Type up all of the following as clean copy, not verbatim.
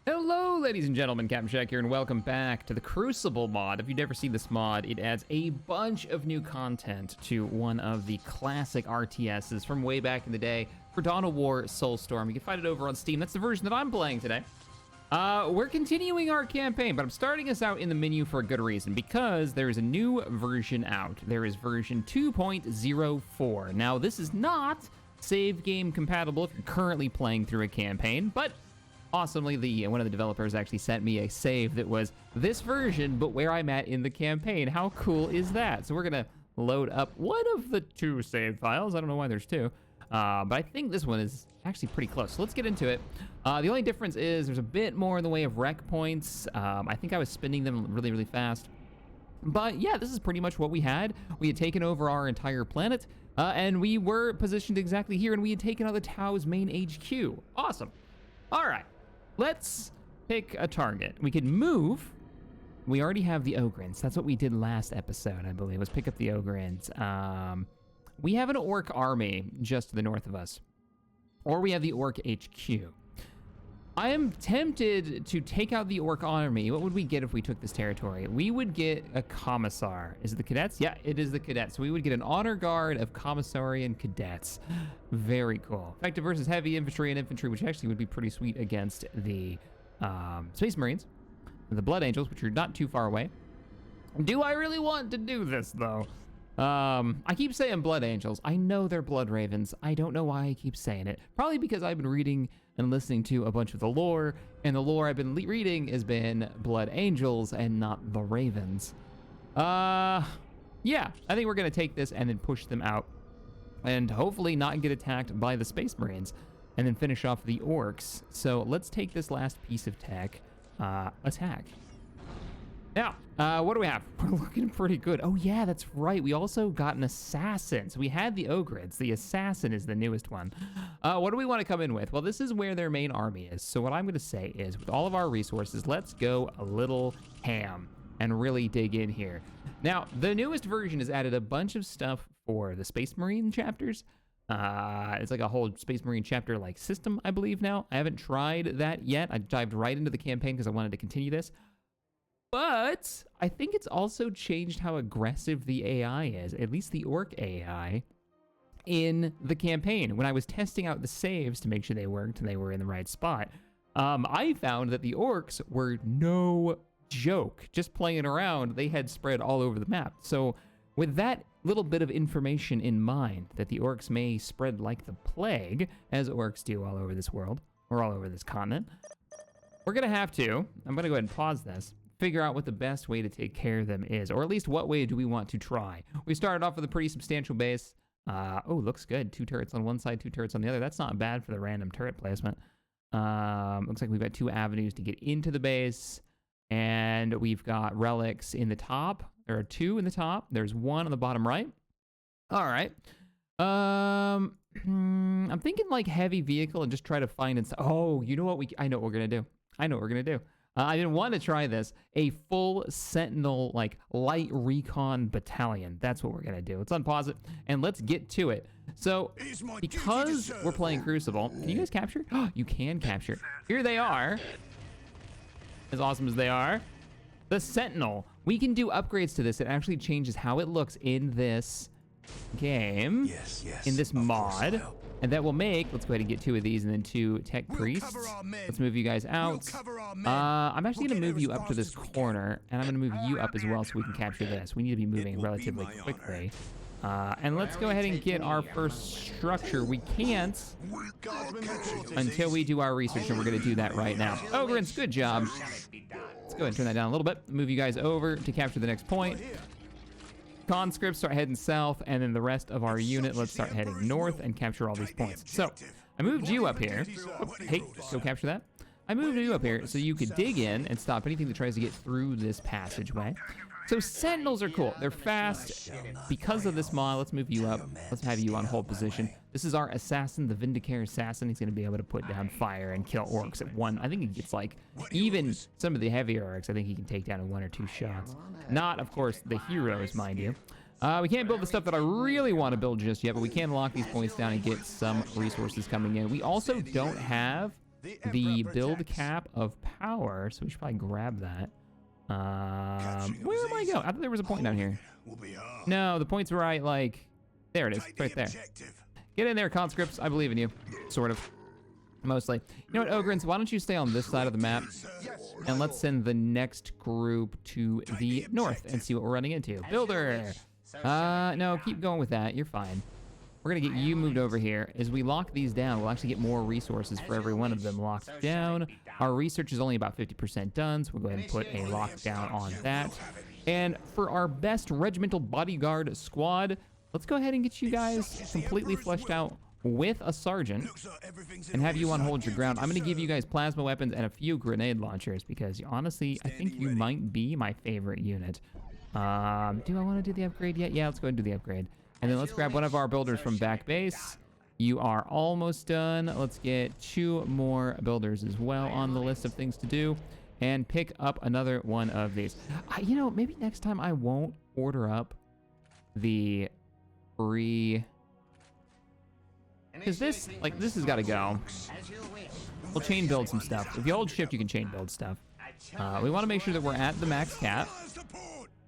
Hello, ladies and gentlemen, Captain Shack here, and welcome back to the Crucible mod. If you've never seen this mod, it adds a bunch of new content to one of the classic RTSs from way back in the day for Dawn of War Soulstorm. You can find it over on Steam. That's the version that I'm playing today. We're continuing our campaign, but I'm starting us out in the menu for a good reason, because there is a new version out. There is version 2.04. Now, this is not save game compatible if you're currently playing through a campaign, but awesomely, one of the developers actually sent me a save that was this version, but where I'm at in the campaign. How cool is that? So we're gonna load up one of the two save files. I don't know why there's two, but I think this one is actually pretty close. So let's get into it. The only difference is there's a bit more in the way of rec points. I think I was spending them really, really fast. But yeah, this is pretty much what we had. We had taken over our entire planet, and we were positioned exactly here, and we had taken out the Tau's main HQ. Awesome. All right. Let's pick a target. We could move. We already have the Ogrins. That's what we did last episode, I believe. Let's pick up the Ogrins. We have an Orc army just to the north of us. Or we have the Orc HQ. I am tempted to take out the Orc army. What would we get if we took this territory? We would get a Commissar. Is it the Cadets? Yeah, it is the Cadets. So we would get an Honor Guard of Commissarian Cadets. Very cool. Effective versus Heavy Infantry and Infantry, which actually would be pretty sweet against the Space Marines. The Blood Angels, which are not too far away. Do I really want to do this, though? I keep saying Blood Angels. I know they're Blood Ravens. I don't know why I keep saying it. Probably because I've been reading and listening to a bunch of the lore, and the lore I've been reading has been Blood Angels and not the Ravens. Yeah, I think we're gonna take this and then push them out, and hopefully not get attacked by the Space Marines, and then finish off the Orcs. So let's take this last piece of tech, attack. Now, what do we have? We're looking pretty good. Oh yeah, that's right. We also got an assassin. So we had the Ogrids. The assassin is the newest one. What do we want to come in with? Well, this is where their main army is. So what I'm going to say is, with all of our resources, let's go a little ham and really dig in here. Now, the newest version has added a bunch of stuff for the Space Marine chapters. It's like a whole Space Marine chapter like system, I believe now. I haven't tried that yet. I dived right into the campaign because I wanted to continue this. But I think it's also changed how aggressive the AI is, at least the Orc AI, in the campaign. When I was testing out the saves to make sure they worked and they were in the right spot, I found that the Orcs were no joke. Just playing around, they had spread all over the map. So with that little bit of information in mind, that the Orcs may spread like the plague, as Orcs do all over this world, or all over this continent, we're going to have to, I'm going to go ahead and pause this, figure out what the best way to take care of them is, or at least what way do we want to try. We started off with a pretty substantial base. Oh, looks good. 2 turrets on one side, 2 turrets on the other. That's not bad for the random turret placement. Looks like we've got 2 avenues to get into the base, and we've got relics in the top. There are 2 in the top. There's 1 on the bottom right. All right. I'm thinking like heavy vehicle and just try to find it. Oh, you know what? I know what we're gonna do. I know what we're gonna do. I didn't want to try this. A full Sentinel, like, light recon battalion. That's what we're going to do. Let's unpause it, and let's get to it. So, because we're playing Crucible, can you guys capture? Oh, you can capture. Here they are. As awesome as they are. The Sentinel. We can do upgrades to this. It actually changes how it looks in this game. Yes, in this mod. And that will make, let's go ahead and get 2 of these and then 2 tech priests. Let's move you guys out. I'm actually going to move you up to this corner, and I'm going to move you up as well so we can capture this. We need to be moving relatively quickly. And let's go ahead and get our first structure. We can't until we do our research, and we're going to do that right now. Ogrins, good job. Let's go ahead and turn that down a little bit. Move you guys over to capture the next point. Conscripts start heading south, and then the rest of our unit, let's start heading north and capture all these points. So, I moved you up here. Oh, hey, go capture that. I moved you up here so you could dig in and stop anything that tries to get through this passageway. So Sentinels are cool. They're fast. Because of this mod, let's move you up. Let's have you on hold position. This is our assassin, the Vindicare assassin. He's going to be able to put down fire and kill orcs at one. I think he gets like, even some of the heavier orcs, I think he can take down in 1 or 2 shots. Not, of course, the heroes, mind you. We can't build the stuff that I really want to build just yet, but we can lock these points down and get some resources coming in. We also don't have the build cap of power, so we should probably grab that. Where am I going? I thought there was a point down here. No, the point's right, like, there it is, right there. Get in there, conscripts. I believe in you, sort of, mostly. You know what, Ogrins, why don't you stay on this side of the map, and let's send the next group to the north and see what we're running into. Builder. No, keep going with that. You're fine. We're gonna get you moved over here. As we lock these down, we'll actually get more resources for every one of them locked down. Our research is only about 50% done, so we'll go ahead and put a lockdown on that. And for our best regimental bodyguard squad, let's go ahead and get you guys completely fleshed out with a sergeant and have you on hold your ground. I'm gonna give you guys plasma weapons and a few grenade launchers because honestly, I think you might be my favorite unit. Do I wanna do the upgrade yet? Yeah, let's go ahead and do the upgrade. And then let's grab one of our builders from back base. You are almost done. Let's get 2 more builders as well on the list of things to do and pick up another one of these. You know, maybe next time I won't order up the free, because this has got to go. We'll chain build some stuff. If you hold shift, you can chain build stuff. We want to make sure that we're at the max cap.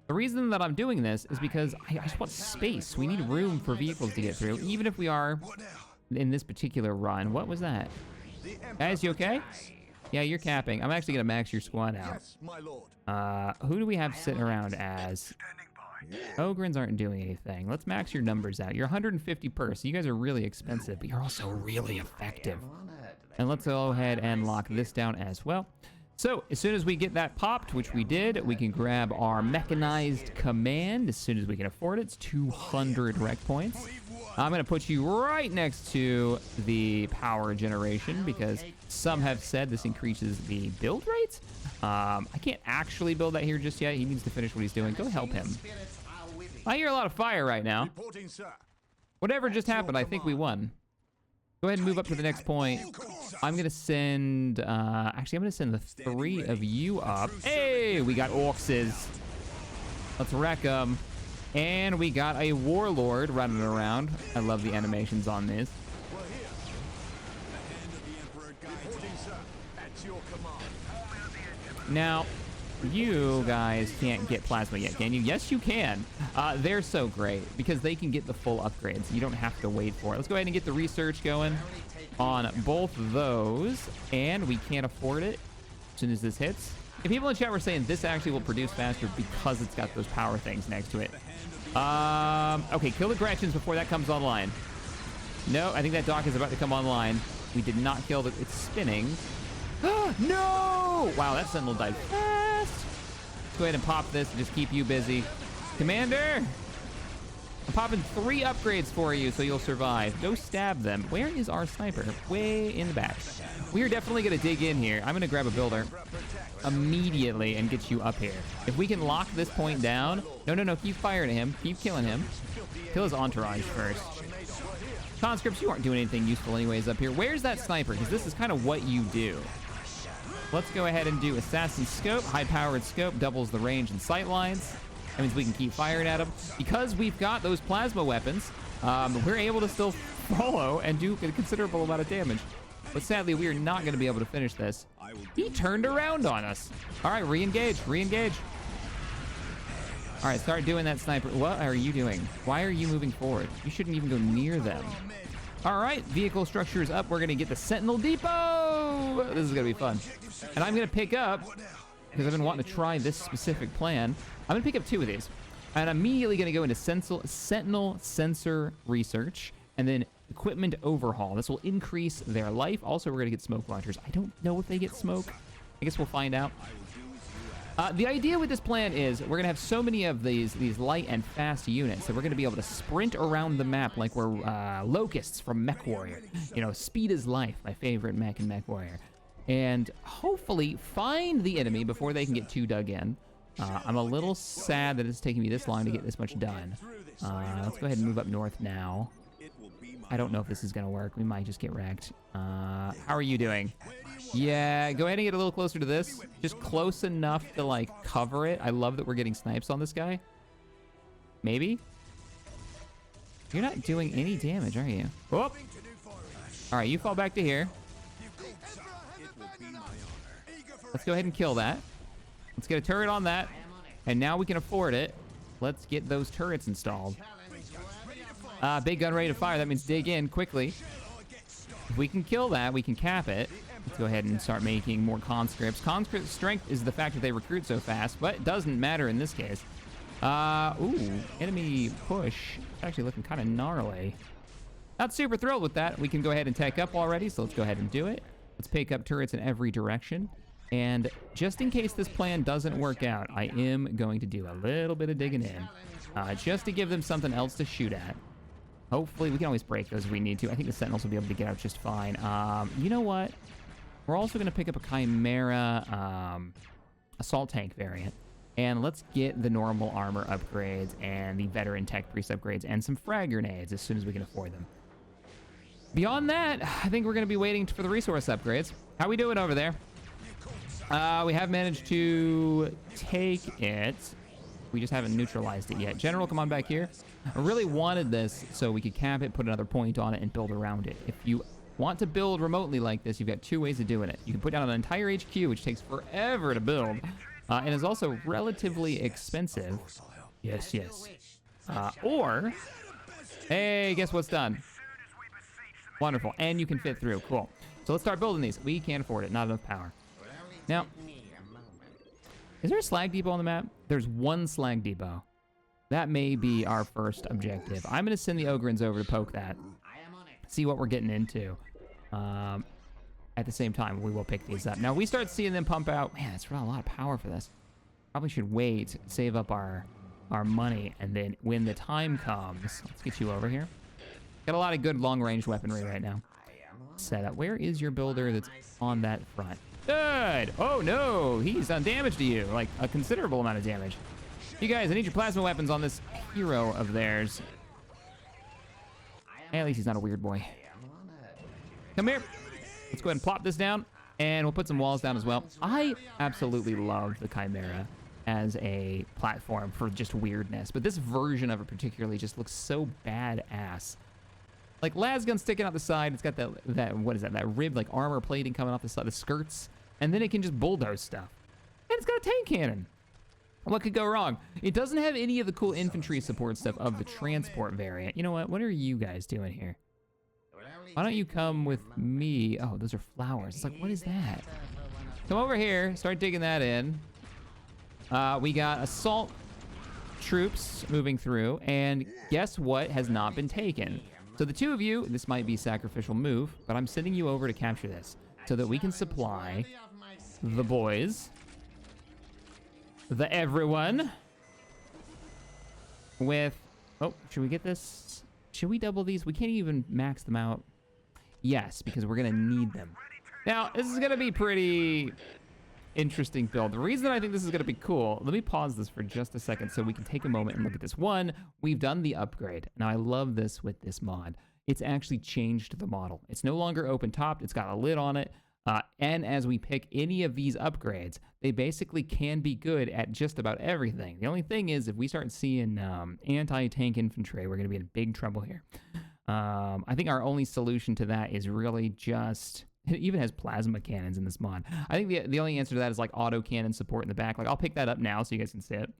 The reason that I'm doing this is because I just want space. We need room for vehicles to get through, even if we are in this particular run. What was that? Guys, you okay? Yeah, you're capping. I'm actually gonna max your squad out. Who do we have sitting around as? Ogrins aren't doing anything. Let's max your numbers out. You're 150 per, so you guys are really expensive, but you're also really effective. And let's go ahead and lock this down as well. So, as soon as we get that popped, which we did, we can grab our mechanized command as soon as we can afford it. It's 200 rec points. I'm going to put you right next to the power generation because some have said this increases the build rates. I can't actually build that here just yet. He needs to finish what he's doing. Go help him. I hear a lot of fire right now. Whatever just happened, I think we won. Go ahead and move up to the next point. I'm going to send, actually, I'm going to send the 3 of you up. Hey, we got ORKS. Let's wreck them. And we got a warlord running around. I love the animations on this. Now, you guys can't get plasma yet, can you? Yes, you can. They're so great because they can get the full upgrades. You don't have to wait for it. Let's go ahead and get the research going on both of those. And we can't afford it as soon as this hits. And people in chat were saying this actually will produce faster because it's got those power things next to it. Okay, kill the Gretchens before that comes online. No, I think that dock is about to come online. We did not kill it. It's spinning. No! Wow, that sentinel died fast. Let's go ahead and pop this and just keep you busy. Commander! I'm popping 3 upgrades for you so you'll survive. Go stab them. Where is our sniper? Way in the back. We are definitely going to dig in here. I'm going to grab a builder immediately and get you up here. If we can lock this point down... No, keep firing at him. Keep killing him. Kill his entourage first. Conscripts, you aren't doing anything useful anyways up here. Where's that sniper? Because this is kind of what you do. Let's go ahead and do Assassin Scope. High-powered scope doubles the range and sight lines. That means we can keep firing at them. Because we've got those plasma weapons, we're able to still follow and do a considerable amount of damage. But sadly, we are not going to be able to finish this. He turned around on us. All right, re-engage, re-engage. All right, start doing that sniper. What are you doing? Why are you moving forward? You shouldn't even go near them. All right, vehicle structure is up. We're going to get the Sentinel Depot. This is going to be fun. And I'm going to pick up, because I've been wanting to try this specific plan, I'm going to pick up 2 of these. And I'm immediately going to go into Sentinel Sensor Research, and then Equipment Overhaul. This will increase their life. Also, we're going to get smoke launchers. I don't know if they get smoke. I guess we'll find out. The idea with this plan is we're going to have so many of these light and fast units that we're going to be able to sprint around the map like we're locusts from Mech Warrior. You know, speed is life, my favorite mech in Mech Warrior. And hopefully find the enemy before they can get too dug in. I'm a little sad that it's taking me this long to get this much done. Let's go ahead and move up north now. I don't know if this is going to work. We might just get wrecked. How are you doing? Yeah, go ahead and get a little closer to this. Just close enough to, like, cover it. I love that we're getting snipes on this guy. Maybe? You're not doing any damage, are you? Oh! All right, you fall back to here. Let's go ahead and kill that. Let's get a turret on that. And now we can afford it. Let's get those turrets installed. Big gun ready to fire. That means dig in quickly. If we can kill that, we can cap it. Let's go ahead and start making more conscripts. Conscript strength is the fact that they recruit so fast, but it doesn't matter in this case. Ooh, enemy push. It's actually looking kind of gnarly. Not super thrilled with that. We can go ahead and tech up already, so let's go ahead and do it. Let's pick up turrets in every direction. And just in case this plan doesn't work out, I am going to do a little bit of digging in, just to give them something else to shoot at. Hopefully, we can always break those if we need to. I think the Sentinels will be able to get out just fine. You know what? We're also going to pick up a Chimera assault tank variant. And let's get the normal armor upgrades and the veteran tech priest upgrades and some frag grenades as soon as we can afford them. Beyond that, I think we're going to be waiting for the resource upgrades. How we doing over there? We have managed to take it. We just haven't neutralized it yet. General, come on back here. I really wanted this so we could cap it, put another point on it, and build around it. If you want to build remotely like this, you've got two ways of doing it. You can put down an entire HQ, which takes forever to build, and is also relatively expensive. Yes, yes. Or, hey, guess what's done? Wonderful, and you can fit through. Cool. So let's start building these. We can't afford it. Not enough power. Now, is there a slag depot on the map? There's one slag depot. That may be our first objective. I'm going to send the Ogrins over to poke that. See what we're getting into. At the same time, we will pick these up. Now, we start seeing them pump out. Man, that's not a lot of power for this. Probably should wait, save up our money, and then when the time comes, let's get you over here. Got a lot of good long-range weaponry right now. Set up. Where is your builder that's on that front? Good. Oh, no. He's done damage to you. Like, a considerable amount of damage. You guys, I need your plasma weapons on this hero of theirs. At least he's not a weird boy. Come here. Let's go ahead and plop this down, and we'll put some walls down as well. I absolutely love the Chimera as a platform for just weirdness, but this version of it particularly just looks so badass. Like, lasgun sticking out the side. It's got that what is that? That ribbed, like, armor plating coming off the side, the skirts. And then it can just bulldoze stuff. And it's got a tank cannon. What could go wrong? It doesn't have any of the cool infantry support stuff of the transport variant. You know what? What are you guys doing here? Why don't you come with me? Oh, those are flowers. It's like, what is that? Come over here. Start digging that in. We got assault troops moving through. And guess what has not been taken? So the two of you, this might be a sacrificial move, but I'm sending you over to capture this so that we can supply the boys, the everyone, with, oh, should we get this? Should we double these? We can't even max them out. Yes, because we're going to need them. Now, this is going to be pretty interesting build. The reason I think this is going to be cool, let me pause this for just a second so we can take a moment and look at this. One, we've done the upgrade. Now, I love this with this mod. It's actually changed the model. It's no longer open-topped. It's got a lid on it. And as we pick any of these upgrades, they basically can be good at just about everything. The only thing is, if we start seeing anti-tank infantry, we're going to be in big trouble here. I think our only solution to that is really just... It even has plasma cannons in this mod. I think the only answer to that is like auto cannon support in the back. Like, I'll pick that up now so you guys can see it,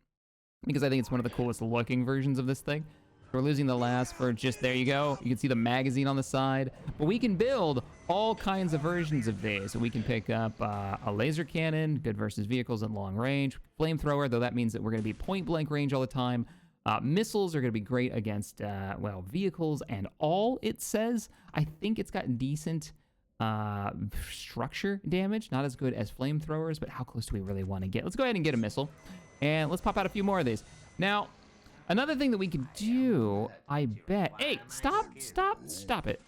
because I think it's one of the coolest looking versions of this thing. We're losing the last for just, there you go. You can see the magazine on the side. But we can build all kinds of versions of these. So we can pick up a laser cannon, good versus vehicles at long range. Flamethrower, though that means that we're going to be point blank range all the time. Missiles are going to be great against, well, vehicles and all, it says. I think it's got decent... structure damage, not as good as flamethrowers, but how close do we really want to get? Let's go ahead and get a missile, and let's pop out a few more of these. Now, another thing that we can do, I bet... Hey, stop it.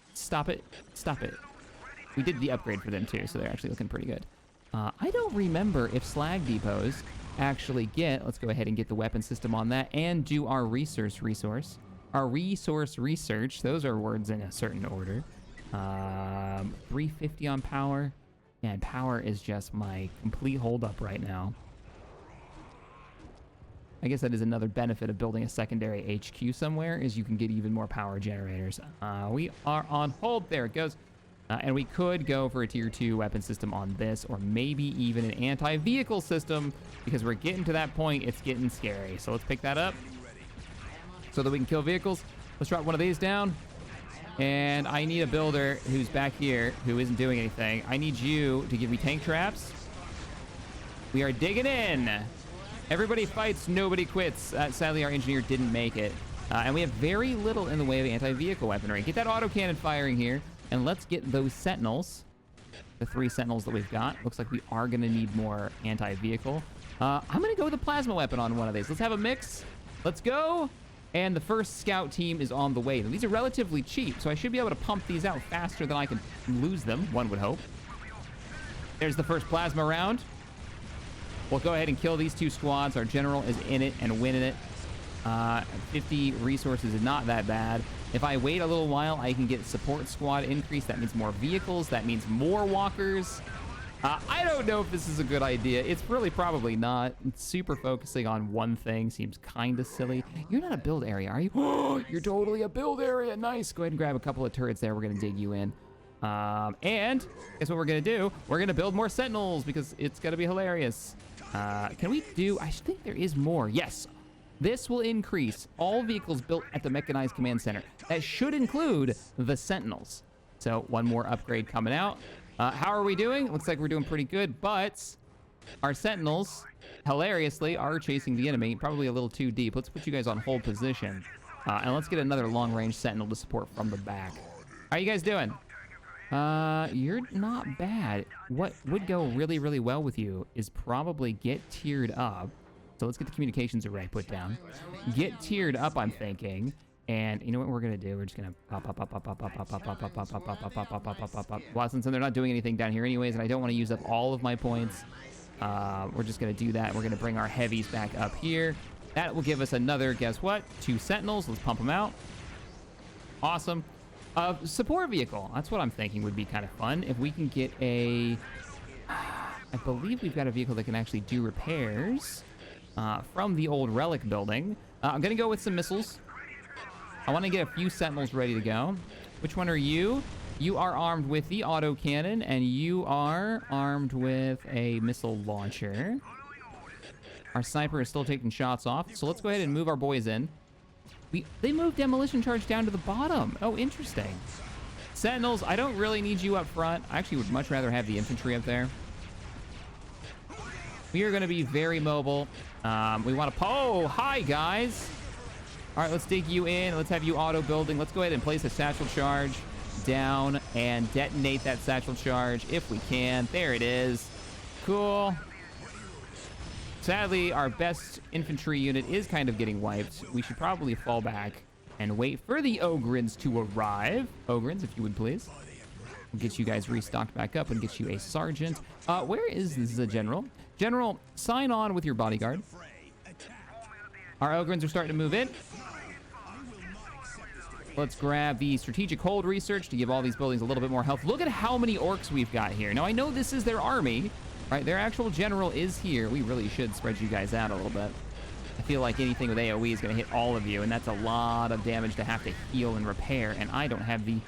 We did the upgrade for them too, so they're actually looking pretty good. I don't remember if slag depots actually get... Let's go ahead and get the weapon system on that, and do our resource. Our resource research, those are words in a certain order. 350 on power. Man, power is just my complete holdup right now. I guess that is another benefit of building a secondary HQ somewhere, is you can get even more power generators. We are on hold. There it goes. And we could go for a tier 2 weapon system on this, or maybe even an anti-vehicle system, because we're getting to that point, it's getting scary. So let's pick that up so that we can kill vehicles. Let's drop one of these down. And I need a builder who's back here who isn't doing anything. I need you to give me tank traps. We are digging in. Everybody fights, nobody quits. Sadly, our engineer didn't make it. And we have very little in the way of anti-vehicle weaponry. Get that autocannon firing here. And let's get those sentinels, the 3 sentinels that we've got. Looks like we are going to need more anti-vehicle. I'm going to go with a plasma weapon on one of these. Let's have a mix. Let's go. And the first scout team is on the way. These are relatively cheap, so I should be able to pump these out faster than I can lose them, one would hope. There's the first plasma round. We'll go ahead and kill these 2 squads. Our general is in it and winning it. 50 resources is not that bad. If I wait a little while, I can get support squad increase. That means more vehicles. That means more walkers. I don't know if this is a good idea. It's really probably not. It's super focusing on one thing seems kind of silly. You're not a build area, are you? Oh, you're totally a build area. Nice. Go ahead and grab a couple of turrets there. We're going to dig you in. And guess what we're going to do? We're going to build more sentinels because it's going to be hilarious. Can we do... I think there is more. Yes. This will increase all vehicles built at the Mechanized Command Center. That should include the Sentinels. So one more upgrade coming out. How are we doing? Looks like we're doing pretty good, but our Sentinels, hilariously, are chasing the enemy. Probably a little too deep. Let's put you guys on hold position. And let's get another long-range Sentinel to support from the back. How are you guys doing? You're not bad. What would go really, really well with you is probably get tiered up. So let's get the communications array put down. Get tiered up, I'm thinking. And you know what we're gonna do? We're just gonna pop. Well, since they're not doing anything down here anyways, and I don't want to use up all of my points, we're just gonna do that. We're gonna bring our heavies back up here. That will give us another, guess what? 2 sentinels. Let's pump them out. Awesome. Support vehicle. That's what I'm thinking would be kind of fun. If we can get a... I believe we've got a vehicle that can actually do repairs. From the old relic building. I'm gonna go with some missiles. I want to get a few sentinels ready to go. Which one are you? You are armed with the autocannon, and you are armed with a missile launcher. Our sniper is still taking shots off, so let's go ahead and move our boys in. They moved demolition charge down to the bottom. Oh, interesting. Sentinels, I don't really need you up front. I actually would much rather have the infantry up there. We are going to be very mobile. We want to... Oh, hi, guys. All right, let's dig you in. Let's have you auto-building. Let's go ahead and place a satchel charge down and detonate that satchel charge if we can. There it is. Cool. Sadly, our best infantry unit is kind of getting wiped. We should probably fall back and wait for the Ogrins to arrive. Ogrins, if you would please. We'll get you guys restocked back up and get you a sergeant. Where is the general? General, sign on with your bodyguard. Our Ogrins are starting to move in. Let's grab the strategic hold research to give all these buildings a little bit more health. Look at how many orcs we've got here. Now, I know this is their army, right? Their actual general is here. We really should spread you guys out a little bit. I feel like anything with AoE is going to hit all of you, and that's a lot of damage to have to heal and repair, and I don't have the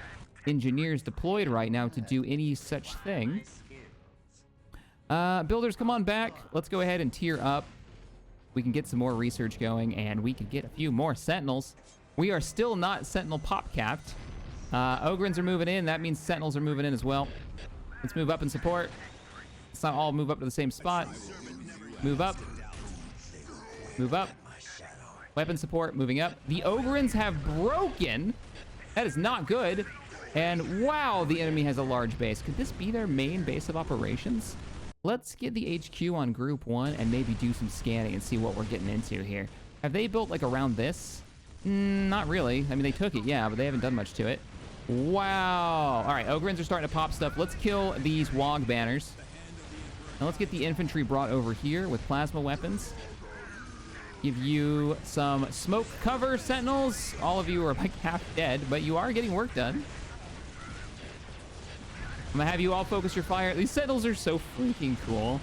engineers deployed right now to do any such thing. Builders, come on back. Let's go ahead and tier up. We can get some more research going, and we can get a few more sentinels. We are still not sentinel pop capped. Ogrins are moving in. That means sentinels are moving in as well. Let's move up and support. Let's not all move up to the same spot. Move up. Move up. Weapon support moving up. The Ogrins have broken. That is not good. And wow, the enemy has a large base. Could this be their main base of operations? Let's get the HQ on group 1 and maybe do some scanning and see what we're getting into here. Have they built like around this? Not really. I mean, they took it, yeah, but they haven't done much to it. Wow. All right, Ogrins are starting to pop stuff. Let's kill these WOG banners. Now let's get the infantry brought over here with plasma weapons. Give you some smoke cover, sentinels. All of you are like half dead, but you are getting work done. I'm gonna have you all focus your fire. These sentinels are so freaking cool.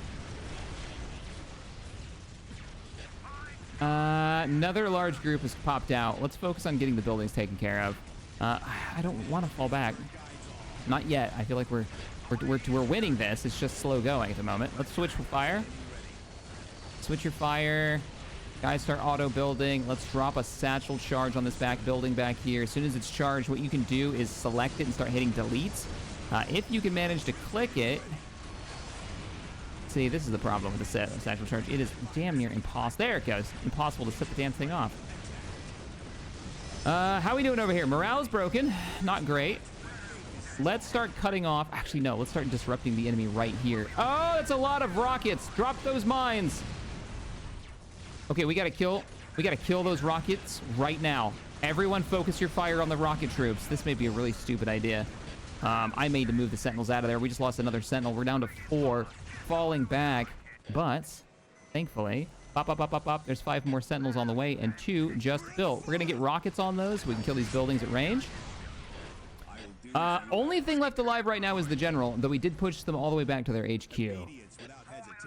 Another large group has popped out. Let's focus on getting the buildings taken care of. I don't want to fall back. Not yet. I feel like we're winning this. It's just slow going at the moment. Let's switch for fire. Switch your fire. Guys start auto building. Let's drop a satchel charge on this back building back here. As soon as it's charged, what you can do is select it and start hitting deletes. If you can manage to click it. See, this is the problem with the satchel charge. It is damn near impossible. There it goes. Impossible to set the damn thing off. How are we doing over here? Morale is broken. Not great. Let's start cutting off. Actually, no. Let's start disrupting the enemy right here. Oh, that's a lot of rockets. Drop those mines. Okay, we gotta kill those rockets right now. Everyone focus your fire on the rocket troops. This may be a really stupid idea. I made to move the sentinels out of there. We just lost another sentinel. We're down to 4, falling back. But, thankfully, pop. There's 5 more sentinels on the way, and 2 just built. We're gonna get rockets on those so we can kill these buildings at range. Only thing left alive right now is the general, though we did push them all the way back to their HQ.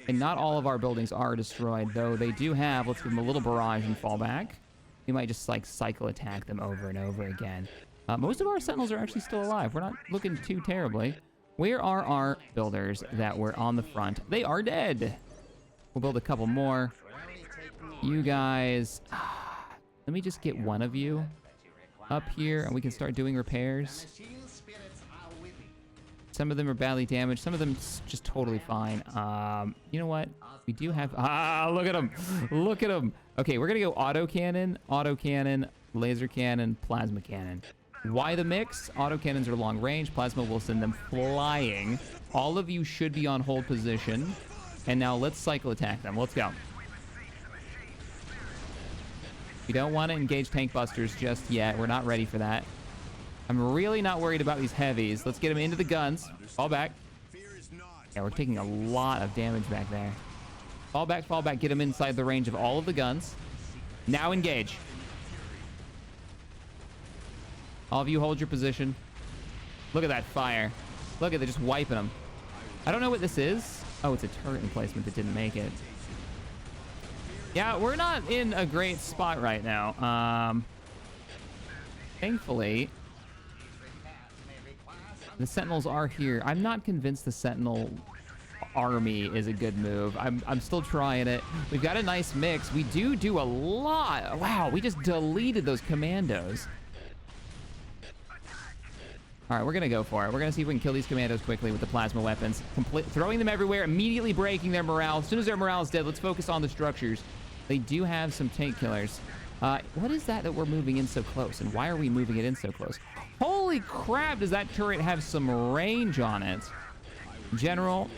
And not all of our buildings are destroyed, though they do have, let's give them a little barrage and fall back. We might just, like, cycle attack them over and over again. Most of our sentinels are actually still alive. We're not looking too terribly. Where are our builders that were on the front? They are dead. We'll build a couple more. You guys... Let me just get one of you up here, and we can start doing repairs. Some of them are badly damaged. Some of them just totally fine. You know what? We do have... look at them. Look at them. Okay, we're going to go autocannon, laser cannon, plasma cannon. Why the mix? Autocannons are long range. Plasma will send them flying. All of you should be on hold position. And now let's cycle attack them. Let's go. We don't want to engage tank busters just yet. We're not ready for that. I'm really not worried about these heavies. Let's get them into the guns. Fall back. Yeah, we're taking a lot of damage back there. Fall back, fall back. Get them inside the range of all of the guns. Now engage. All of you hold your position. Look at that fire. Look at it, just wiping them. I don't know what this is. Oh, it's a turret emplacement that didn't make it. Yeah, we're not in a great spot right now. Thankfully, the sentinels are here. I'm not convinced the sentinel army is a good move. I'm still trying it. We've got a nice mix. We do a lot. Wow, we just deleted those commandos. All right, we're going to go for it. We're going to see if we can kill these commandos quickly with the plasma weapons. Throwing them everywhere, immediately breaking their morale. As soon as their morale is dead, let's focus on the structures. They do have some tank killers. What is that we're moving in so close? And why are we moving it in so close? Holy crap, does that turret have some range on it? General,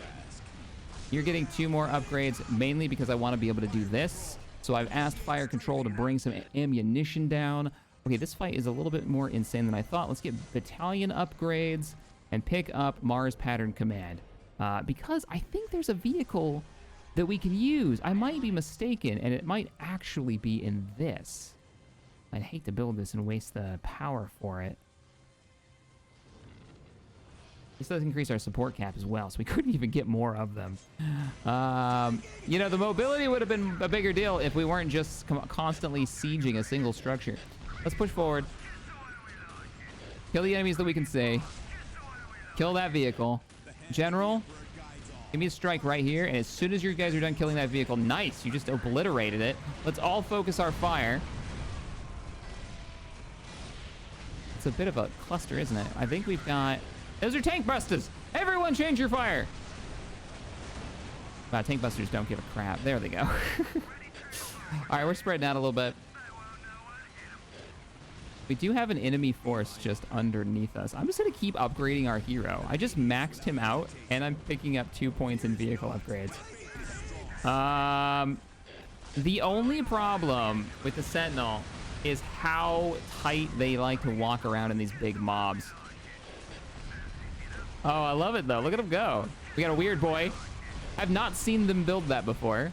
you're getting 2 more upgrades, mainly because I want to be able to do this. So I've asked Fire Control to bring some ammunition down. Okay, this fight is a little bit more insane than I thought. Let's get battalion upgrades and pick up Mars Pattern Command. Because I think there's a vehicle that we can use. I might be mistaken, and it might actually be in this. I'd hate to build this and waste the power for it. This does increase our support cap as well, so we couldn't even get more of them. You know, the mobility would have been a bigger deal if we weren't just constantly sieging a single structure. Let's push forward. Kill the enemies that we can see. Kill that vehicle. General, give me a strike right here, and as soon as you guys are done killing that vehicle, nice, you just obliterated it. Let's all focus our fire. It's a bit of a cluster, isn't it? I think we've got... Those are tank busters! Everyone change your fire! Wow, tank busters don't give a crap. There they go. All right, we're spreading out a little bit. We do have an enemy force just underneath us. I'm just going to keep upgrading our hero. I just maxed him out, and I'm picking up 2 points in vehicle upgrades. The only problem with the Sentinel is how tight they like to walk around in these big mobs. Oh, I love it, though. Look at him go. We got a weird boy. I've not seen them build that before.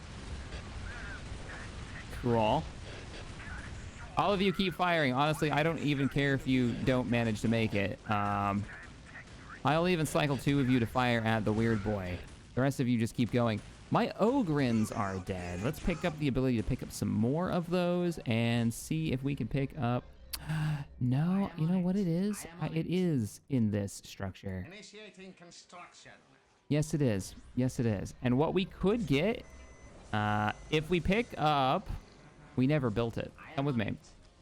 Cool. All of you keep firing. Honestly, I don't even care if you don't manage to make it. I'll even cycle 2 of you to fire at the weird boy. The rest of you just keep going. My Ogrins are dead. Let's pick up the ability to pick up some more of those and see if we can pick up... No, you know what it is? It is in this structure. Initiating construction. Yes, it is. Yes, it is. And what we could get, if we pick up... We never built it. Come with me.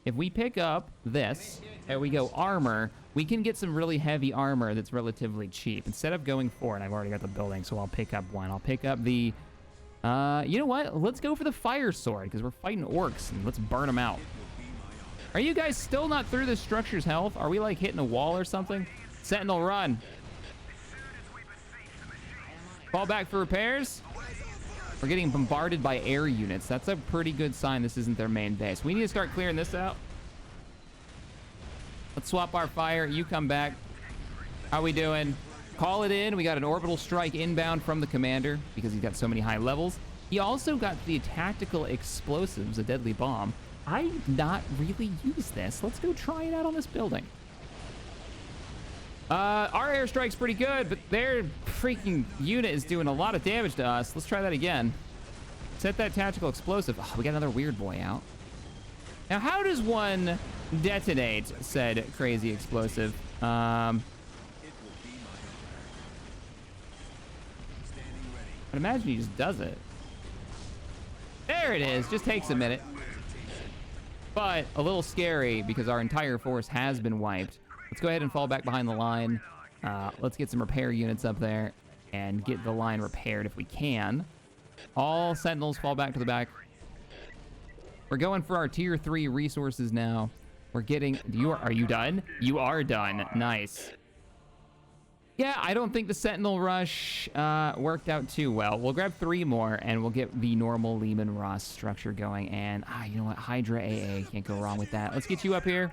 If we pick up this, and we go armor, we can get some really heavy armor that's relatively cheap. Instead of going for it, I've already got the building, so I'll pick up one. I'll pick up the... you know what? Let's go for the fire sword, because we're fighting orcs, and let's burn them out. Are you guys still not through this structure's health? Are we, like, hitting a wall or something? Sentinel, run. Fall back for repairs. We're getting bombarded by air units. That's a pretty good sign this isn't their main base. We need to start clearing this out. Let's swap our fire. You come back. How we doing? Call it in. We got an orbital strike inbound from the commander because he's got so many high levels. He also got the tactical explosives, a deadly bomb. I not really use this. Let's go try it out on this building. Our airstrike's pretty good, but their freaking unit is doing a lot of damage to us. Let's try that again. Set that tactical explosive. Oh, we got another weird boy out. Now, how does one detonate said crazy explosive? I'd imagine he just does it. There it is. Just takes a minute. But a little scary because our entire force has been wiped. Let's go ahead and fall back behind the line. Let's get some repair units up there and get the line repaired if we can. All sentinels fall back to the back. We're going for our tier 3 resources now. We're getting... Are you done? You are done. Nice. Yeah, I don't think the sentinel rush worked out too well. We'll grab 3 more and we'll get the normal Lehman Ross structure going. And you know what? Hydra AA. Can't go wrong with that. Let's get you up here.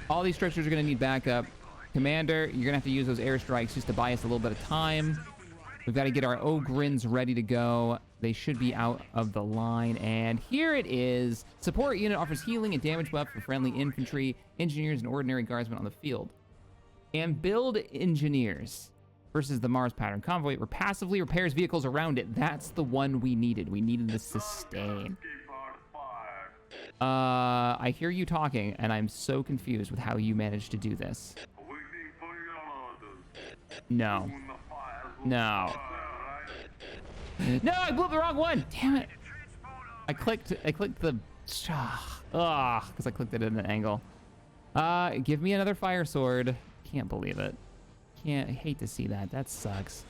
All these structures are going to need backup. Commander, you're going to have to use those airstrikes just to buy us a little bit of time. We've got to get our Ogrins ready to go. They should be out of the line. And here it is. Support unit offers healing and damage buff for friendly infantry, engineers, and ordinary guardsmen on the field. And build engineers versus the Mars pattern convoy, where passively repairs vehicles around it. That's the one we needed. We needed the sustain. I hear you talking, and I'm so confused with how you managed to do this. No. No. No, I blew up the wrong one! Damn it! I clicked the... because I clicked it at an angle. Give me another fire sword. Can't believe it. I hate to see that. That sucks.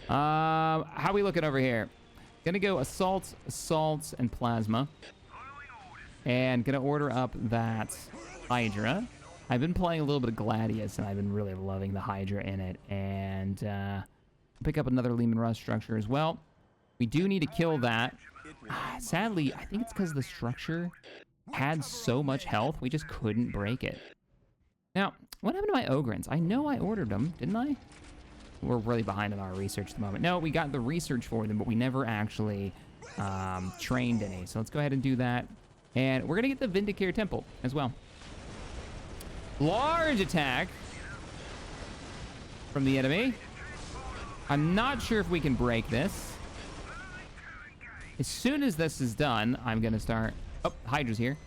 How we looking over here? Gonna go assault, and plasma. And gonna order up that Hydra. I've been playing a little bit of Gladius, and I've been really loving the Hydra in it. And pick up another Lehman Russ structure as well. We do need to kill that. Sadly, I think it's because the structure had so much health, we just couldn't break it. Now, what happened to my Ogrins? I know I ordered them, didn't I? We're really behind on our research at the moment. No, we got the research for them, but we never actually trained any. So let's go ahead and do that. And we're going to get the Vindicare Temple as well. Large attack from the enemy. I'm not sure if we can break this. As soon as this is done, I'm going to start... Oh, Hydra's here.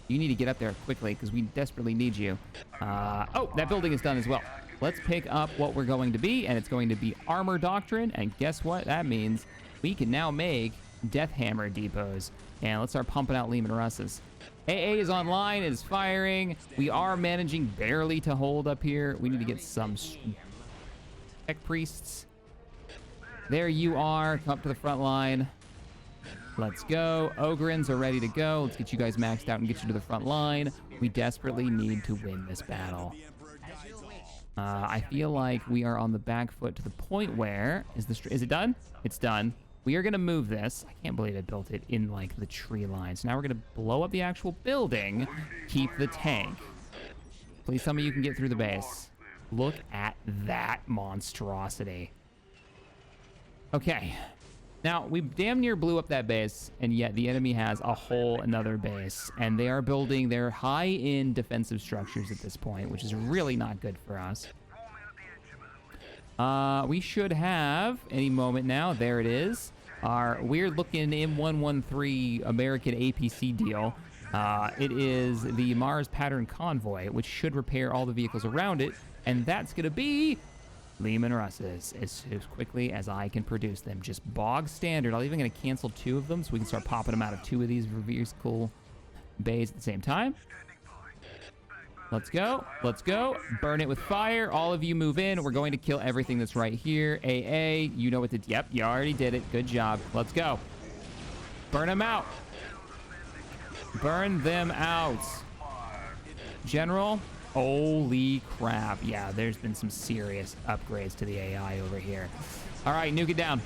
You need to get up there quickly because we desperately need you. Oh, that building is done as well. Let's pick up what we're going to be, and it's going to be Armor Doctrine. And guess what? That means we can now make Death Hammer depots. And let's start pumping out Lehman Russes. AA is online. It is firing. We are managing barely to hold up here. We need to get some Tech Priests. There you are. Come up to the front line. Let's go. Ogrins are ready to go. Let's get you guys maxed out and get you to the front line. We desperately need to win this battle. I feel like we are on the back foot to the point where... Is it done? It's done. We are going to move this. I can't believe I built it in, like, the tree line. So now we're going to blow up the actual building. Keep the tank. Please tell me you can get through the base. Look at that monstrosity. Okay. Now, we damn near blew up that base, and yet the enemy has a whole another base. And they are building their high-end defensive structures at this point, which is really not good for us. We should have, any moment now, there it is, our weird-looking M113 American APC deal. It is the Mars Pattern Convoy, which should repair all the vehicles around it, and that's going to be Lehman Russes as quickly as I can produce them. Just bog standard. I'm even going to cancel 2 of them so we can start popping them out of 2 of these vehicle bays at the same time. Let's go. Let's go. Burn it with fire. All of you move in. We're going to kill everything that's right here. AA, you know what to... Yep, you already did it. Good job. Let's go. Burn them out. Burn them out. General, holy crap. Yeah, there's been some serious upgrades to the AI over here. All right, nuke it down.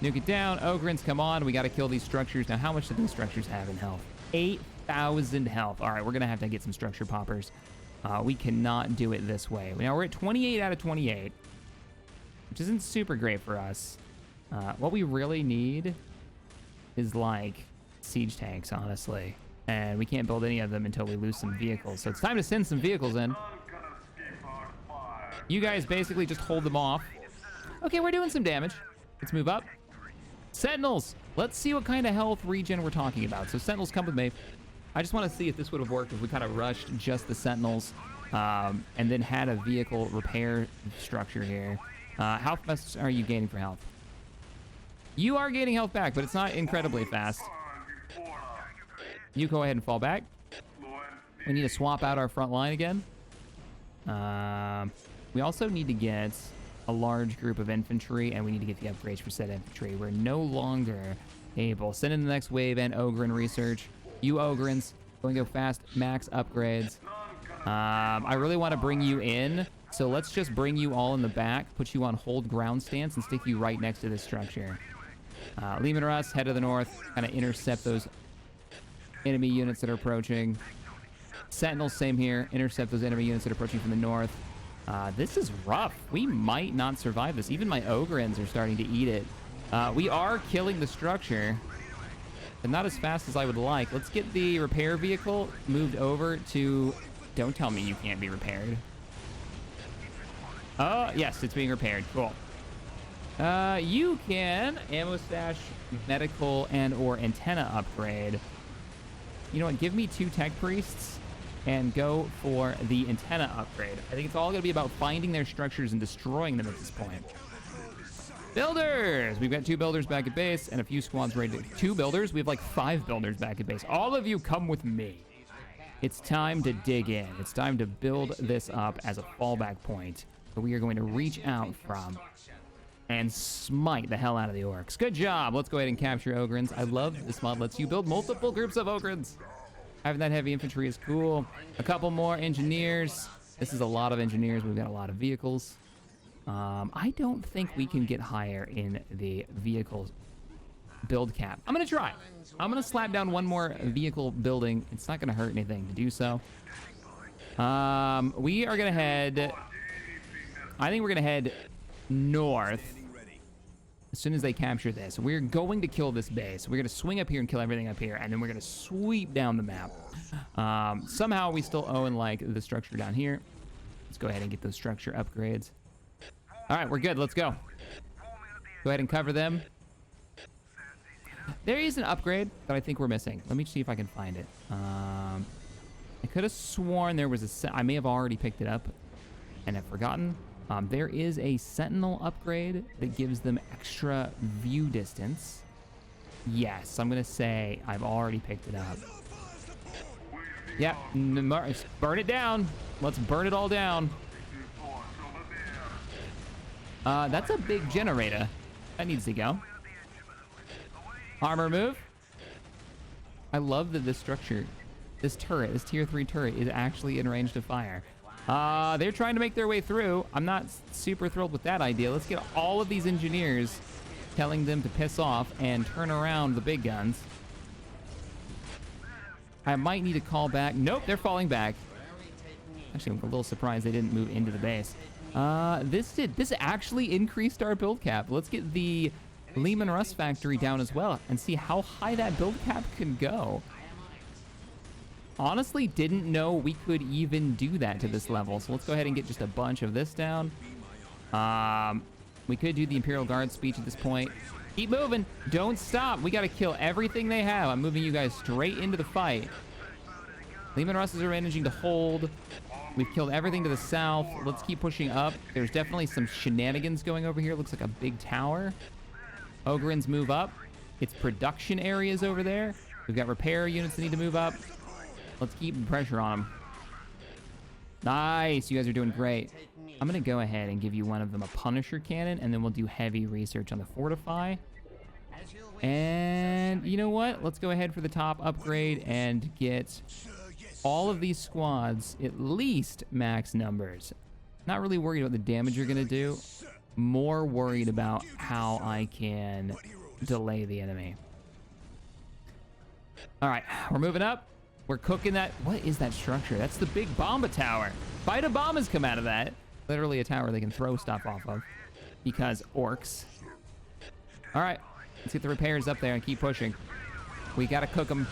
Nuke it down. Ogrins, come on. We got to kill these structures. Now, how much do these structures have in health? 8,000 health. All right, we're going to have to get some structure poppers. We cannot do it this way. Now, we're at 28 out of 28, which isn't super great for us. What we really need is, like, siege tanks, honestly. And we can't build any of them until we lose some vehicles. So it's time to send some vehicles in. You guys basically just hold them off. Okay, we're doing some damage. Let's move up. Sentinels! Let's see what kind of health regen we're talking about. So Sentinels, come with me. I just want to see if this would have worked if we kind of rushed just the Sentinels and then had a vehicle repair structure here. How fast are you gaining for health? You are gaining health back, but it's not incredibly fast. You go ahead and fall back. We need to swap out our front line again. We also need to get a large group of infantry, and we need to get the upgrades for said infantry. We're no longer able. Send in the next wave and Ogren research. You Ogrins, going to go fast, max upgrades. I really want to bring you in, so let's just bring you all in the back, put you on hold ground stance, and stick you right next to this structure. Lehman Russ, head to the north, kind of intercept those enemy units that are approaching. Sentinels, same here. Intercept those enemy units that are approaching from the north. This is rough. We might not survive this. Even my Ogrins are starting to eat it. We are killing the structure, but not as fast as I would like. Let's get the repair vehicle moved over to... Don't tell me you can't be repaired. Oh, yes, it's being repaired. Cool. You can ammo stash, medical, and or antenna upgrade. You know what? Give me 2 tech priests and go for the antenna upgrade. I think it's all going to be about finding their structures and destroying them at this point. Builders! We've got 2 builders back at base and a few squads ready to... 2 builders? We have like 5 builders back at base. All of you come with me. It's time to dig in. It's time to build this up as a fallback point that we are going to reach out from and smite the hell out of the orcs. Good job. Let's go ahead and capture Ogrins. I love this mod. Lets you build multiple groups of Ogrins. Having that heavy infantry is cool. A couple more engineers. This is a lot of engineers. We've got a lot of vehicles. I don't think we can get higher in the vehicles build cap. I'm going to try. I'm going to slap down 1 more vehicle building. It's not going to hurt anything to do so. We are going to head... I think we're going to head north as soon as they capture this. We're going to kill this base. We're going to swing up here and kill everything up here, and then we're going to sweep down the map. Somehow we still own like the structure down here. Let's go ahead and get those structure upgrades. All right, we're good. Let's go. Go ahead and cover them. There is an upgrade that I think we're missing. Let me see if I can find it. I could have sworn there was a... I may have already picked it up and have forgotten. There is a Sentinel upgrade that gives them extra view distance. Yes, I'm going to say I've already picked it up. Yep, burn it down. Let's burn it all down. That's a big generator. That needs to go. Armor move. I love that this structure, this turret, this tier 3 turret is actually in range to fire. They're trying to make their way through. I'm not super thrilled with that idea. Let's get all of these engineers, telling them to piss off and turn around the big guns. I might need to call back. Nope, they're falling back. Actually, I'm a little surprised they didn't move into the base. This actually increased our build cap. Let's get the Lehman Russ factory down as well and see how high that build cap can go. Honestly, didn't know we could even do that to this level. So let's go ahead and get just a bunch of this down. We could do the Imperial Guard speech at this point. Keep moving. Don't stop. We got to kill everything they have. I'm moving you guys straight into the fight. Lehman Russes are managing to hold. We've killed everything to the south. Let's keep pushing up. There's definitely some shenanigans going over here. Looks like a big tower. Ogryns move up. It's production areas over there. We've got repair units that need to move up. Let's keep pressure on them. Nice. You guys are doing great. I'm going to go ahead and give you one of them a Punisher cannon, and then we'll do heavy research on the Fortify. And you know what? Let's go ahead for the top upgrade and get all of these squads at least max numbers. Not really worried about the damage you're going to do. More worried about how I can delay the enemy. All right, we're moving up. We're cooking that. What is that structure? That's the big bomba tower. Fight a bomb has come out of that. Literally a tower they can throw stuff off of because orcs. All right, let's get the repairs up there and keep pushing. We got to cook them.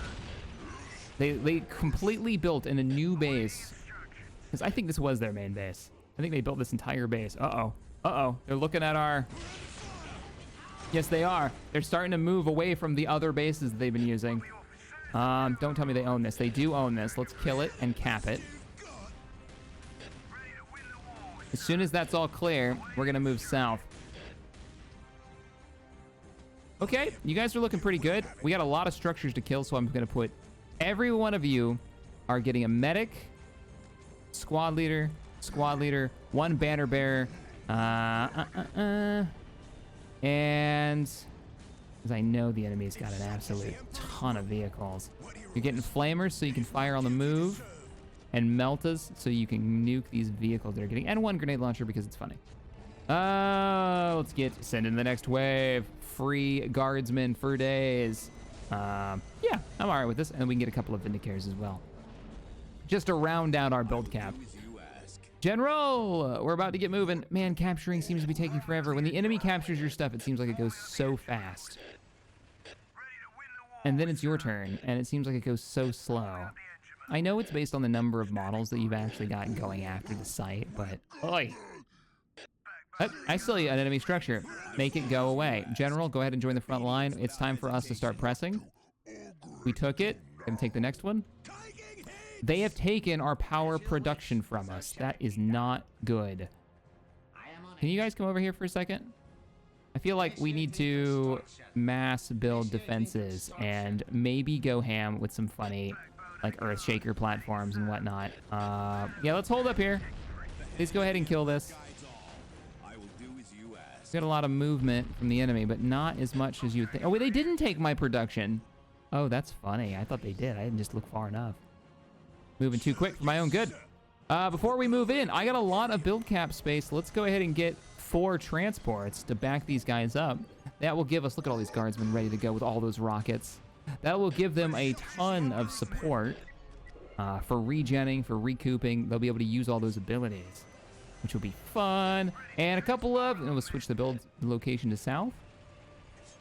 They completely built in a new base because I think this was their main base. I think they built this entire base. Uh-oh. Uh-oh. They're looking at our... Yes, they are. They're starting to move away from the other bases that they've been using. Don't tell me they own this. They do own this. Let's kill it and cap it. As soon as that's all clear, we're going to move south. Okay, you guys are looking pretty good. We got a lot of structures to kill, so I'm going to put... Every one of you are getting a medic, squad leader, one banner bearer, and because I know the enemy's got an absolute ton of vehicles. You're getting flamers so you can fire on the move, and meltas so you can nuke these vehicles that are getting, and one grenade launcher because it's funny. Let's send in the next wave. Free guardsmen for days. Yeah, I'm all right with this, and we can get a couple of Vindicators as well. Just to round out our build cap. General, we're about to get moving. Man, capturing seems to be taking forever. When the enemy captures your stuff, it seems like it goes so fast. And then it's your turn, and it seems like it goes so slow. I know it's based on the number of models that you've actually got going after the site, but... Oi! I still see an enemy structure. Make it go away. General, go ahead and join the front line. It's time for us to start pressing. We took it. Gonna take the next one. They have taken our power production from us. That is not good. Can you guys come over here for a second? I feel like we need to mass build defenses and maybe go ham with some funny, like, Earthshaker platforms and whatnot. Yeah, let's hold up here. Please go ahead and kill this. Got a lot of movement from the enemy, but not as much as you think. Oh, wait, they didn't take my production. Oh, that's funny. I thought they did. I didn't just look far enough. Moving too quick for my own good. Before we move in, I got a lot of build cap space. Let's go ahead and get 4 transports to back these guys up. That will give us, look at all these guardsmen ready to go with all those rockets. That will give them a ton of support for regenning, for recouping. They'll be able to use all those abilities, which will be fun. And a couple of, and we'll switch the build location to south.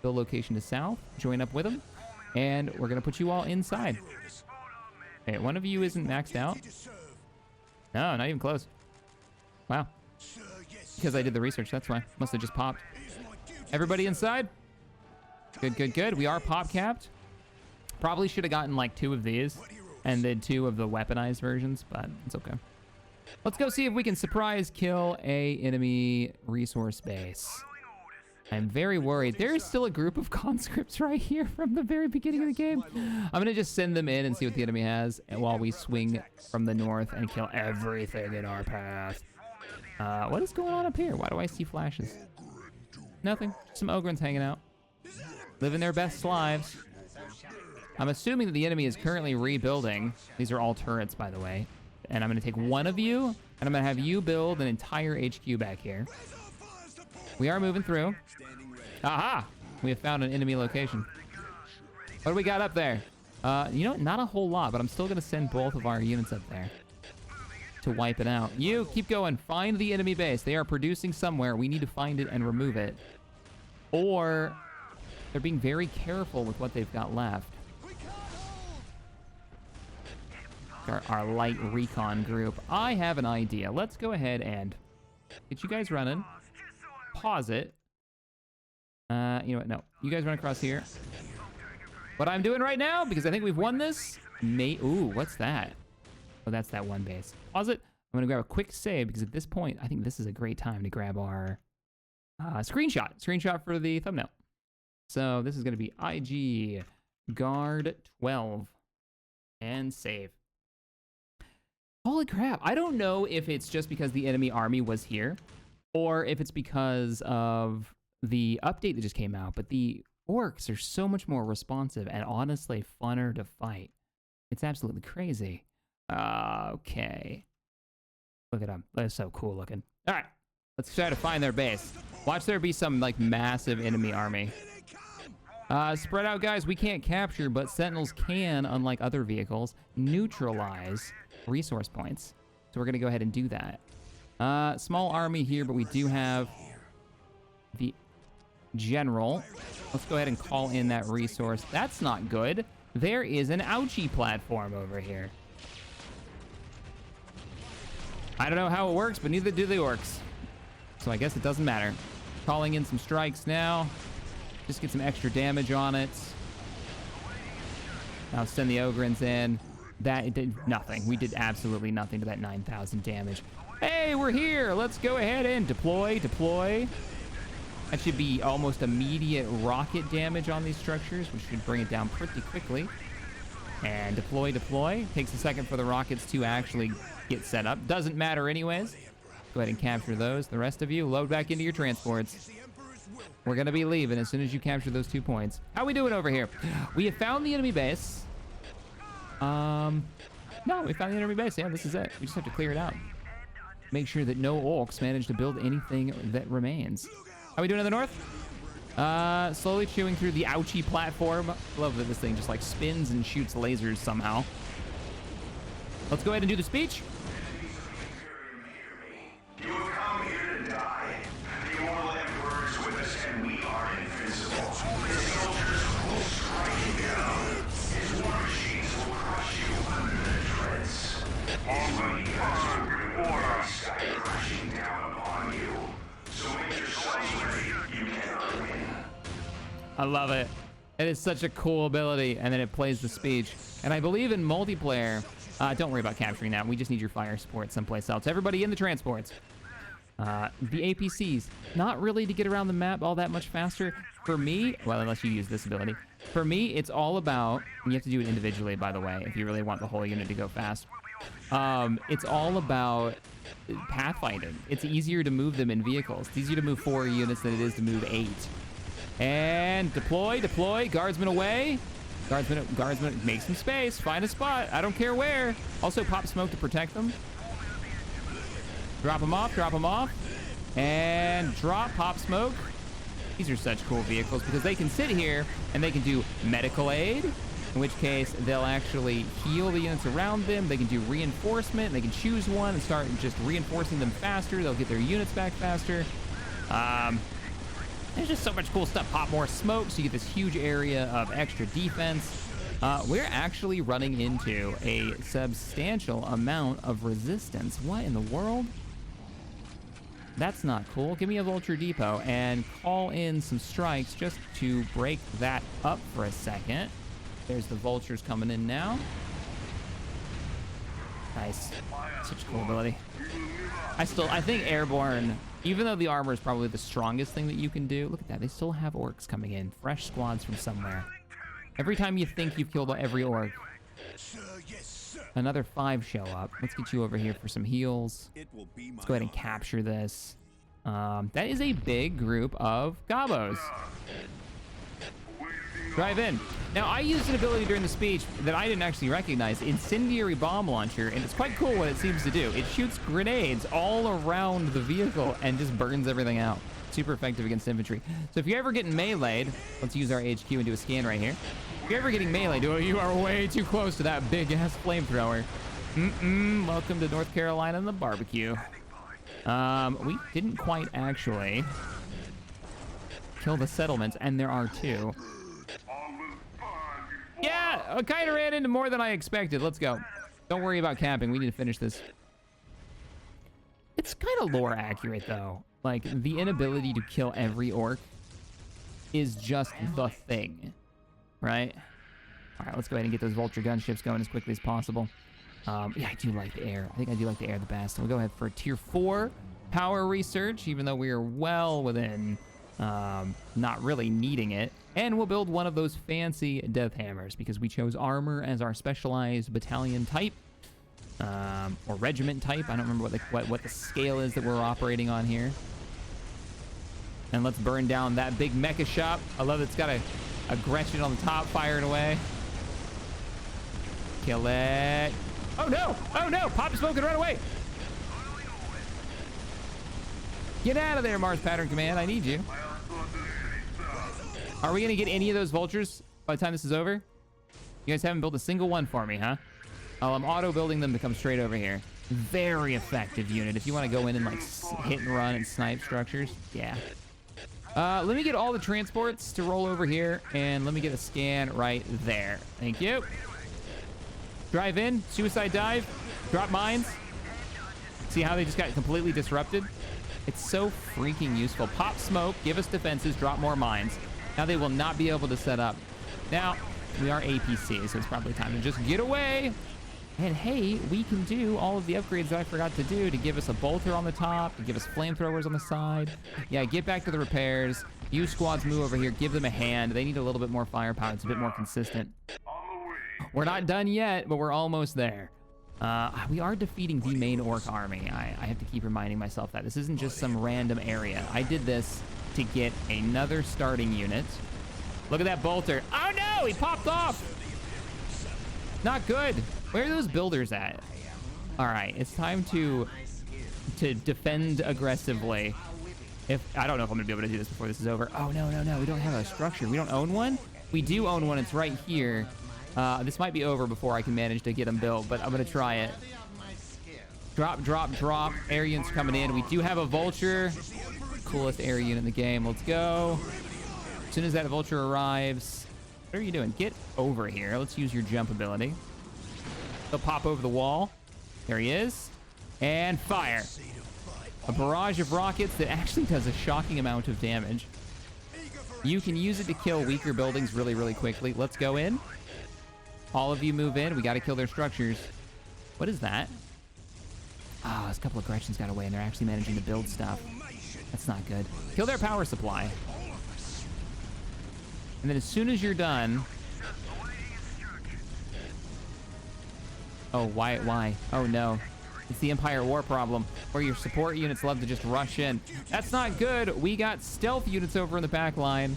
Build location to south. Join up with them. And we're going to put you all inside. Okay, one of you isn't maxed out. No, not even close. Wow. Because I did the research, that's why. Must have just popped. Everybody inside? Good, good, good. We are pop capped. Probably should have gotten like 2 of these and then 2 of the weaponized versions, but it's okay. Let's go see if we can surprise kill a enemy resource base. I'm very worried. There is still a group of conscripts right here from the very beginning of the game. I'm going to just send them in and see what the enemy has while we swing from the north and kill everything in our path. What is going on up here? Why do I see flashes? Nothing. Some Ogryns hanging out. Living their best lives. I'm assuming that the enemy is currently rebuilding. These are all turrets, by the way. And I'm going to take one of you, and I'm going to have you build an entire HQ back here. We are moving through. Aha! We have found an enemy location. What do we got up there? You know what? Not a whole lot, but I'm still going to send both of our units up there to wipe it out. You, keep going. Find the enemy base. They are producing somewhere. We need to find it and remove it. Or they're being very careful with what they've got left. Our light recon group. I have an idea. Let's go ahead and get you guys running. Pause it. You know what? No. You guys run across here. What I'm doing right now, because I think we've won this. Ooh, what's that? Oh, that's that one base. Pause it. I'm going to grab a quick save, because at this point, I think this is a great time to grab our screenshot. Screenshot for the thumbnail. So this is going to be IG guard 12 and save. Holy crap. I don't know if it's just because the enemy army was here or if it's because of the update that just came out, but the orcs are so much more responsive and honestly funner to fight. It's absolutely crazy. Okay. Look at them. They're so cool looking. All right. Let's try to find their base. Watch there be some like massive enemy army. Spread out, guys. We can't capture, but sentinels can, unlike other vehicles, neutralize resource points. So we're going to go ahead and do that. Small army here, but we do have the general. Let's go ahead and call in that resource. That's not good. There is an ouchie platform over here. I don't know how it works, but neither do the orcs. So I guess it doesn't matter. Calling in some strikes now. Just get some extra damage on it. Now send the Ogrins in. That did nothing. We did absolutely nothing to that 9,000 damage. Hey, we're here. Let's go ahead and deploy. That should be almost immediate rocket damage on these structures, which should bring it down pretty quickly. And deploy. Takes a second for the rockets to actually get set up. Doesn't matter anyways. Go ahead and capture those. The rest of you, load back into your transports. We're going to be leaving as soon as you capture those 2 points. How we doing over here? We have found the enemy base. No, we found the enemy base. Yeah, this is it. We just have to clear it out. Make sure that no orcs manage to build anything that remains. How we doing in the north? Slowly chewing through the ouchie platform. Love that this thing just like spins and shoots lasers somehow. Let's go ahead and do the speech. You have come here to die. The immortal emperor is with us, and we are invincible. His soldiers will strike you down. His war machines will crush you under the treads. His mighty guns will bring the very sky crashing down upon you. So make yourselves ready. You cannot win. I love it. It is such a cool ability, and then it plays the speech. And I believe in multiplayer. Don't worry about capturing that. We just need your fire support someplace else. Everybody in the transports. The APCs, not really to get around the map all that much faster. For me, well, unless you use this ability. For me, it's all about, and you have to do it individually, by the way, if you really want the whole unit to go fast. It's all about pathfinding. It's easier to move them in vehicles. It's easier to move 4 units than it is to move 8. And deploy. Guardsmen away. Guardsmen, make some space. Find a spot. I don't care where. Also pop smoke to protect them. Drop them off. And drop, pop smoke. These are such cool vehicles because they can sit here and they can do medical aid, in which case they'll actually heal the units around them. They can do reinforcement. They can choose one and start just reinforcing them faster. They'll get their units back faster. There's just so much cool stuff. Pop more smoke so you get this huge area of extra defense. We're actually running into a substantial amount of resistance. What in the world? That's not cool. Give me a Vulture Depot and call in some strikes just to break that up for a second. There's the Vultures coming in now. Nice. Such a cool ability. I think Airborne, even though the armor is probably the strongest thing that you can do, look at that. They still have orcs coming in. Fresh squads from somewhere. Every time you think you've killed every orc, another 5 show up. Let's get you over here for some heals. Let's go ahead and capture this. That is a big group of gobos. Drive in. Now, I used an ability during the speech that I didn't actually recognize, Incendiary Bomb Launcher, and it's quite cool what it seems to do. It shoots grenades all around the vehicle and just burns everything out. Super effective against infantry. So if you're ever getting meleeed, let's use our HQ and do a scan right here. If you're ever getting meleeed, oh, you are way too close to that big-ass flamethrower. Welcome to North Carolina and the barbecue. We didn't quite actually kill the settlements, and there are 2. Yeah, I kind of ran into more than I expected. Let's go. Don't worry about camping. We need to finish this. It's kind of lore accurate, though. Like, the inability to kill every orc is just the thing, right? All right, let's go ahead and get those Vulture gunships going as quickly as possible. Yeah, I do like the air. I think I do like the air the best. We'll go ahead for a tier 4 power research, even though we are well within not really needing it. And we'll build one of those fancy death hammers because we chose armor as our specialized battalion type. Or regiment type. I don't remember what the scale is that we're operating on here. And let's burn down that big mecha shop. I love it's got a Gretchen on the top firing away. Kill it. Oh no! Oh no! Pop smoke and run away! Get out of there, Mars Pattern Command. I need you. Are we gonna get any of those vultures by the time this is over? You guys haven't built a single one for me, huh? Oh, I'm auto-building them to come straight over here. Very effective unit. If you want to go in and, like, hit and run and snipe structures, yeah. Let me get all the transports to roll over here, and let me get a scan right there. Thank you. Drive in, suicide dive, drop mines. See how they just got completely disrupted? It's so freaking useful. Pop smoke, give us defenses, drop more mines. Now they will not be able to set up. Now, we are APC, so it's probably time to just get away. And hey, we can do all of the upgrades that I forgot to do to give us a bolter on the top, to give us flamethrowers on the side. Yeah, get back to the repairs. You squads move over here, give them a hand. They need a little bit more firepower. It's a bit more consistent. We're not done yet, but we're almost there. We are defeating the main orc army. I have to keep reminding myself that. This isn't just some random area. I did this to get another starting unit. Look at that bolter. Oh no, he popped off. Not good. Where are those builders at? All right, it's time to defend aggressively. I don't know if I'm gonna be able to do this before this is over. Oh no, we don't have a structure. We don't own one? We do own one, it's right here. This might be over before I can manage to get them built, but I'm gonna try it. Drop, drop, drop. Air units coming in. We do have a vulture. Coolest air unit in the game. Let's go. As soon as that vulture arrives, what are you doing? Get over here. Let's use your jump ability. He'll pop over the wall. There he is. And fire. A barrage of rockets that actually does a shocking amount of damage. You can use it to kill weaker buildings really, really quickly. Let's go in. All of you move in. We got to kill their structures. What is that? Oh, this couple of Gretchens got away and they're actually managing to build stuff. That's not good. Kill their power supply. And then as soon as you're done... Oh, why? Oh, no. It's the Empire War problem, where your support units love to just rush in. That's not good. We got stealth units over in the back line.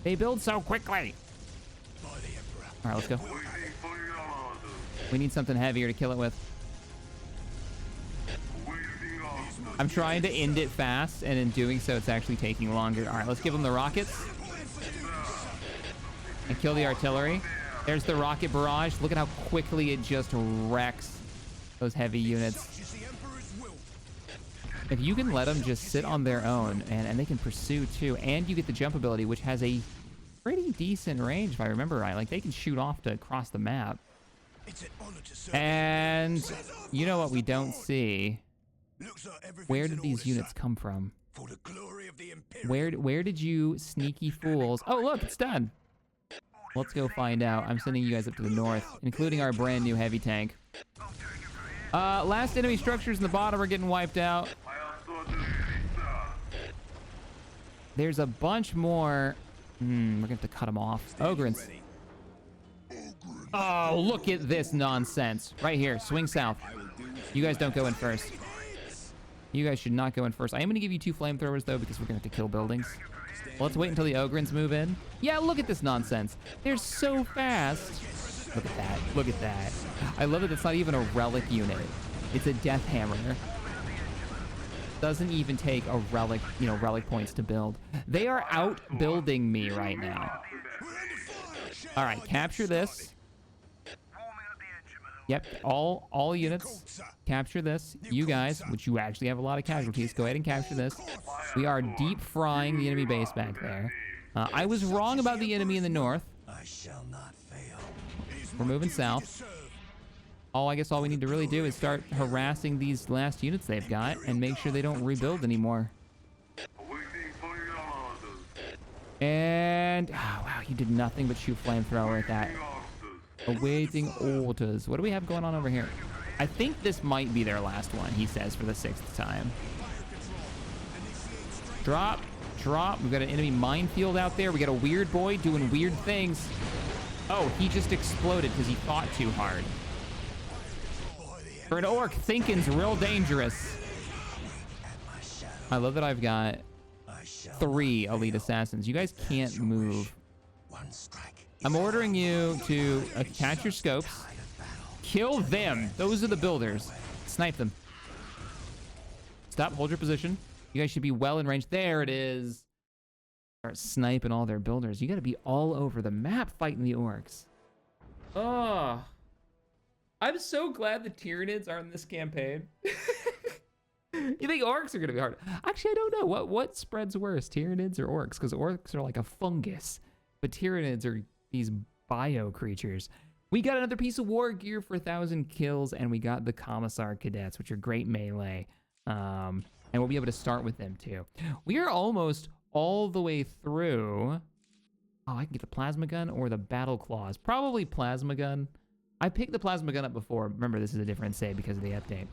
They build so quickly. All right, let's go. We need something heavier to kill it with. I'm trying to end it fast, and in doing so, it's actually taking longer. All right, let's give them the rockets. And kill the artillery. There's the rocket barrage. Look at how quickly it just wrecks those heavy units. If you can let them just sit on their own, and they can pursue too, and you get the jump ability, which has a pretty decent range, if I remember right. Like, they can shoot off to cross the map. And you know what we don't see? Where did these units come from? Where did you sneaky fools? Oh, look, it's done. Let's go find out. I'm sending you guys up to the north, including our brand new heavy tank. Last enemy structures in the bottom are getting wiped out. There's a bunch more. We're gonna have to cut them off. Ogrins. Oh, look at this nonsense. Right here, swing south. You guys don't go in first. You guys should not go in first. I am gonna give you 2 flamethrowers though, because we're gonna have to kill buildings. Let's wait until the Ogrins move in. Yeah, look at this nonsense. They're so fast. Look at that. Look at that. I love that it's not even a relic unit. It's a death hammer. Doesn't even take a relic, relic points to build. They are outbuilding me right now. All right, capture this. Yep, all units, capture this. You guys, which you actually have a lot of casualties, go ahead and capture this. We are deep frying the enemy base back there. I was wrong about the enemy in the north. We're moving south. I guess all we need to really do is start harassing these last units they've got and make sure they don't rebuild anymore. And, oh, wow, he did nothing but shoot flamethrower at that. Awaiting orders. What do we have going on over here? I think this might be their last one, he says for the 6th time. Drop, drop. We've got an enemy minefield out there. We got a weird boy doing weird things. Oh, he just exploded because he fought too hard. For an orc, thinking's real dangerous. I love that I've got 3 elite assassins. You guys can't move. I'm ordering you to attach your scopes. Kill them. Those are the builders. Snipe them. Stop. Hold your position. You guys should be well in range. There it is. Start sniping all their builders. You got to be all over the map fighting the orcs. Oh. I'm so glad the Tyranids are in this campaign. You think orcs are going to be hard? Actually, I don't know. What spreads worse, Tyranids or orcs? Because orcs are like a fungus, but Tyranids are these bio creatures. We got another piece of war gear for 1,000 kills, and we got the Commissar Cadets, which are great melee. And we'll be able to start with them too. We are almost all the way through. Oh, I can get the plasma gun or the battle claws. Probably plasma gun. I picked the plasma gun up before. Remember, this is a different save because of the update.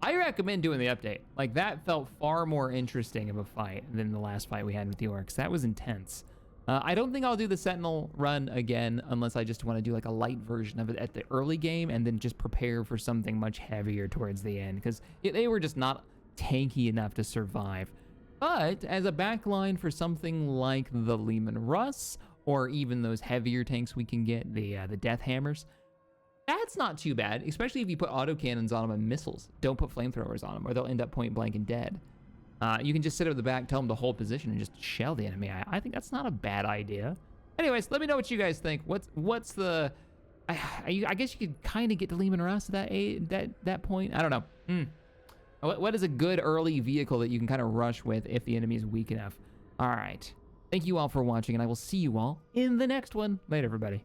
I recommend doing the update. Like, that felt far more interesting of a fight than the last fight we had with the orcs. That was intense. I don't think I'll do the Sentinel run again unless I just want to do like a light version of it at the early game and then just prepare for something much heavier towards the end, because they were just not tanky enough to survive. But as a backline for something like the Lehman Russ, or even those heavier tanks we can get, the Death Hammers, that's not too bad, especially if you put autocannons on them and missiles. Don't put flamethrowers on them or they'll end up point blank and dead. You can just sit at the back, tell them to hold position, and just shell the enemy. I think that's not a bad idea. Anyways, let me know what you guys think. What's the... I guess you could kind of get to Lehman Russ at that point. I don't know. What is a good early vehicle that you can kind of rush with if the enemy is weak enough? All right. Thank you all for watching, and I will see you all in the next one. Later, everybody.